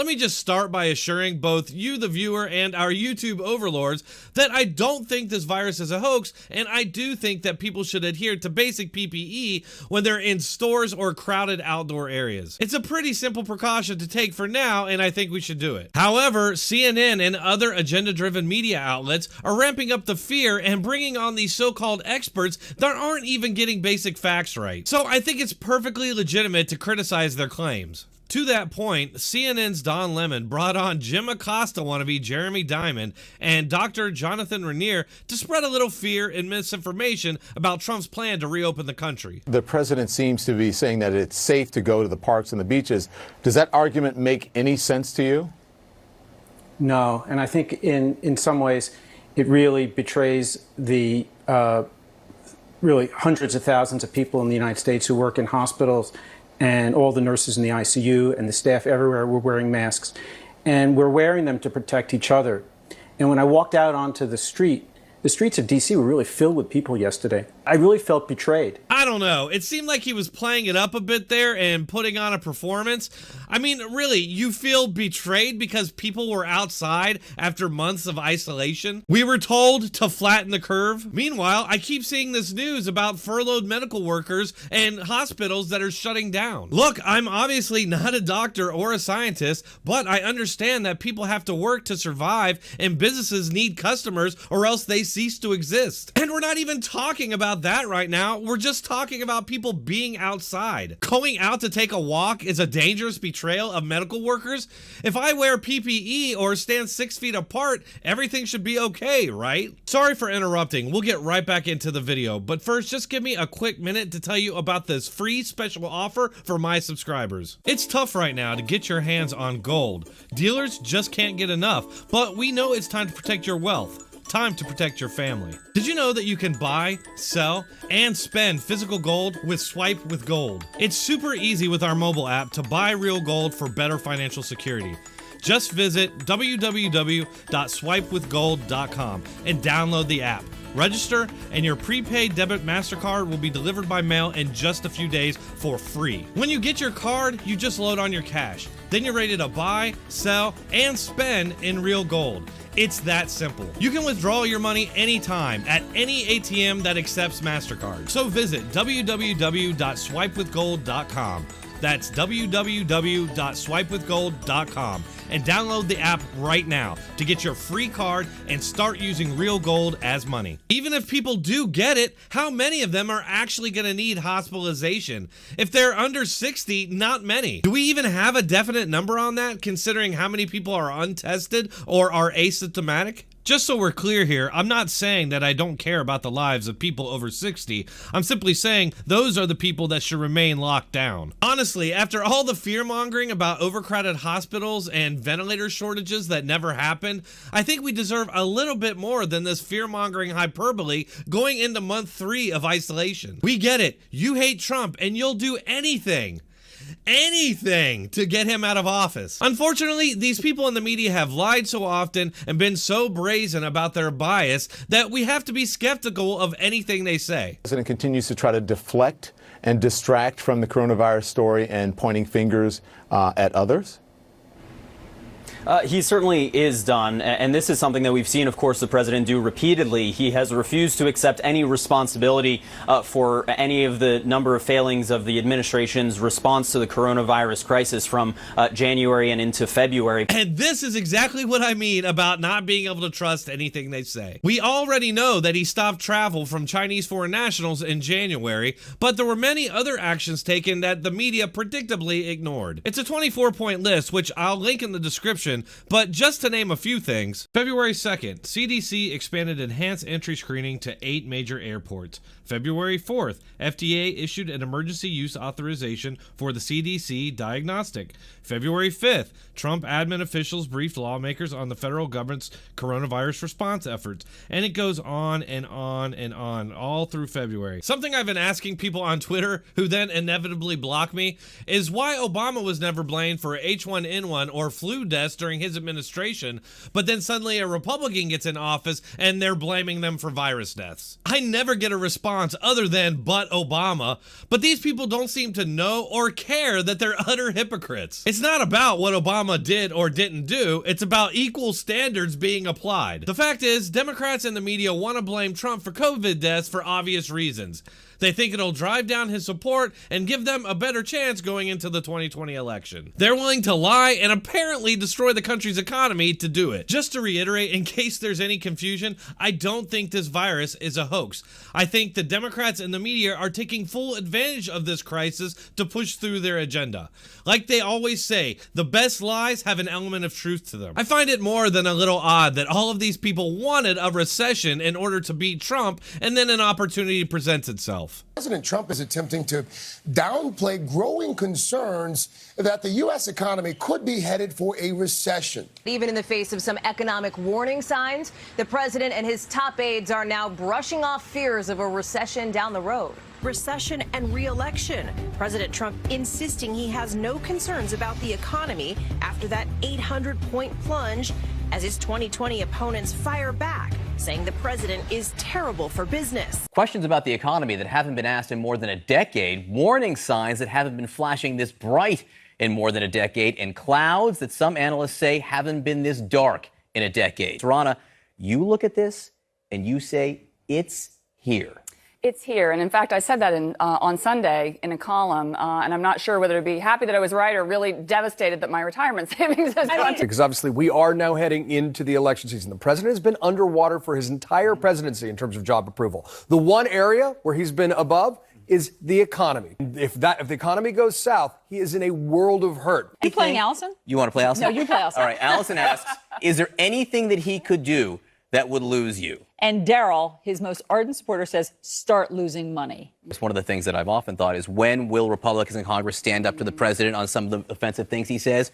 Let me just start by assuring both you, the viewer, and our YouTube overlords that I don't think this virus is a hoax, and I do think that people should adhere to basic PPE when they're in stores or crowded outdoor areas. It's a pretty simple precaution to take for now, and I think we should do it. However, CNN and other agenda-driven media outlets are ramping up the fear and bringing on these so-called experts that aren't even getting basic facts right. So I think it's perfectly legitimate to criticize their claims. To that point, CNN's Don Lemon brought on Jim Acosta wannabe Jeremy Diamond and Dr. Jonathan Raniere to spread a little fear and misinformation about Trump's plan to reopen the country. The president seems to be saying that it's safe to go to the parks and the beaches. Does that argument make any sense to you? No, and I think in some ways it really betrays the really hundreds of thousands of people in the United States who work in hospitals, and all the nurses in the ICU and the staff everywhere were wearing masks. And we're wearing them to protect each other. And when I walked out onto the streets of D.C. were really filled with people yesterday. I really felt betrayed. I don't know. It seemed like he was playing it up a bit there and putting on a performance. I mean, really, you feel betrayed because people were outside after months of isolation? We were told to flatten the curve. Meanwhile, I keep seeing this news about furloughed medical workers and hospitals that are shutting down. Look, I'm obviously not a doctor or a scientist, but I understand that people have to work to survive and businesses need customers or else they cease to exist. And we're not even talking about that right now. We're just talking about people being outside. Going out to take a walk is a dangerous betrayal of medical workers. If I wear PPE or stand 6 feet apart, everything should be okay, right? Sorry for interrupting. We'll get right back into the video, but first, just give me a quick minute to tell you about this free special offer for my subscribers. It's tough right now to get your hands on gold. Dealers just can't get enough, but we know it's time to protect your wealth. Time to protect your family. Did you know that you can buy, sell, and spend physical gold with Swipe with Gold? It's super easy with our mobile app to buy real gold for better financial security. Just visit www.swipewithgold.com and download the app. Register, and your prepaid debit MasterCard will be delivered by mail in just a few days for free. When you get your card, you just load on your cash. Then you're ready to buy, sell, and spend in real gold. It's that simple. You can withdraw your money anytime at any ATM that accepts MasterCard. So visit www.swipewithgold.com. That's www.swipewithgold.com and download the app right now to get your free card and start using real gold as money. Even if people do get it, how many of them are actually going to need hospitalization? If they're under 60, not many. Do we even have a definite number on that, considering how many people are untested or are asymptomatic? Just so we're clear here, I'm not saying that I don't care about the lives of people over 60. I'm simply saying those are the people that should remain locked down. Honestly, after all the fear-mongering about overcrowded hospitals and ventilator shortages that never happened, I think we deserve a little bit more than this fear-mongering hyperbole going into month 3 of isolation. We get it. You hate Trump and you'll do anything to get him out of office. Unfortunately, these people in the media have lied so often and been so brazen about their bias that we have to be skeptical of anything they say. The president continues to try to deflect and distract from the coronavirus story and pointing fingers at others. He certainly is done, and this is something that we've seen, of course, the president do repeatedly. He has refused to accept any responsibility for any of the number of failings of the administration's response to the coronavirus crisis from January and into February. And this is exactly what I mean about not being able to trust anything they say. We already know that he stopped travel from Chinese foreign nationals in January, but there were many other actions taken that the media predictably ignored. It's a 24-point list, which I'll link in the description. But just to name a few things, February 2nd, CDC expanded enhanced entry screening to 8 major airports. February 4th, FDA issued an emergency use authorization for the CDC diagnostic. February 5th, Trump admin officials briefed lawmakers on the federal government's coronavirus response efforts. And it goes on and on and on, all through February. Something I've been asking people on Twitter, who then inevitably block me, is why Obama was never blamed for H1N1 or flu deaths during his administration, but then suddenly a Republican gets in office and they're blaming them for virus deaths. I never get a response response other than "but Obama," but these people don't seem to know or care that they're utter hypocrites. It's not about what Obama did or didn't do, it's about equal standards being applied. The fact is, Democrats and the media want to blame Trump for COVID deaths for obvious reasons. They think it'll drive down his support and give them a better chance going into the 2020 election. They're willing to lie and apparently destroy the country's economy to do it. Just to reiterate, in case there's any confusion, I don't think this virus is a hoax. I think the Democrats and the media are taking full advantage of this crisis to push through their agenda. Like they always say, the best lies have an element of truth to them. I find it more than a little odd that all of these people wanted a recession in order to beat Trump, and then an opportunity presents itself. President Trump is attempting to downplay growing concerns that the U.S. economy could be headed for a recession. Even in the face of some economic warning signs, the president and his top aides are now brushing off fears of a recession down the road. Recession and re-election. President Trump insisting he has no concerns about the economy after that 800-point plunge as his 2020 opponents fire back, saying the president is terrible for business. Questions about the economy that haven't been asked in more than a decade, warning signs that haven't been flashing this bright in more than a decade, and clouds that some analysts say haven't been this dark in a decade. Rana, you look at this and you say it's here. It's here. And in fact, I said that on Sunday in a column, and I'm not sure whether to be happy that I was right or really devastated that my retirement savings has gone to. Because obviously we are now heading into the election season. The president has been underwater for his entire presidency in terms of job approval. The one area where he's been above is the economy. If the economy goes south, he is in a world of hurt. Are you playing Allison? You want to play Allison? No, you play Allison. All right, Allison asks, is there anything that he could do that would lose you? And Daryl, his most ardent supporter, says, start losing money. It's one of the things that I've often thought is, when will Republicans in Congress stand up to the president on some of the offensive things he says?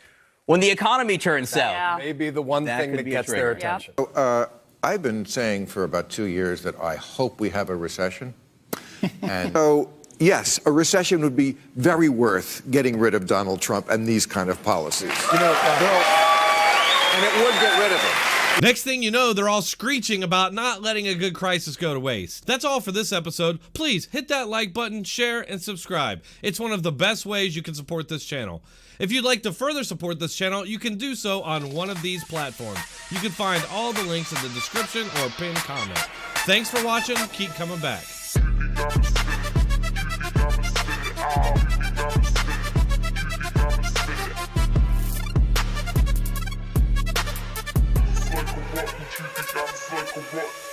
When the economy turns south. Yeah. Maybe the one thing that gets their attention. I've been saying for about 2 years that I hope we have a recession. And so, yes, a recession would be very worth getting rid of Donald Trump and these kind of policies. You know, and it would get rid of him. Next thing you know, they're all screeching about not letting a good crisis go to waste. That's all for this episode. Please hit that like button, share, and subscribe. It's one of the best ways you can support this channel. If you'd like to further support this channel, you can do so on one of these platforms. You can find all the links in the description or pinned comment. Thanks for watching. Keep coming back. Like a rock.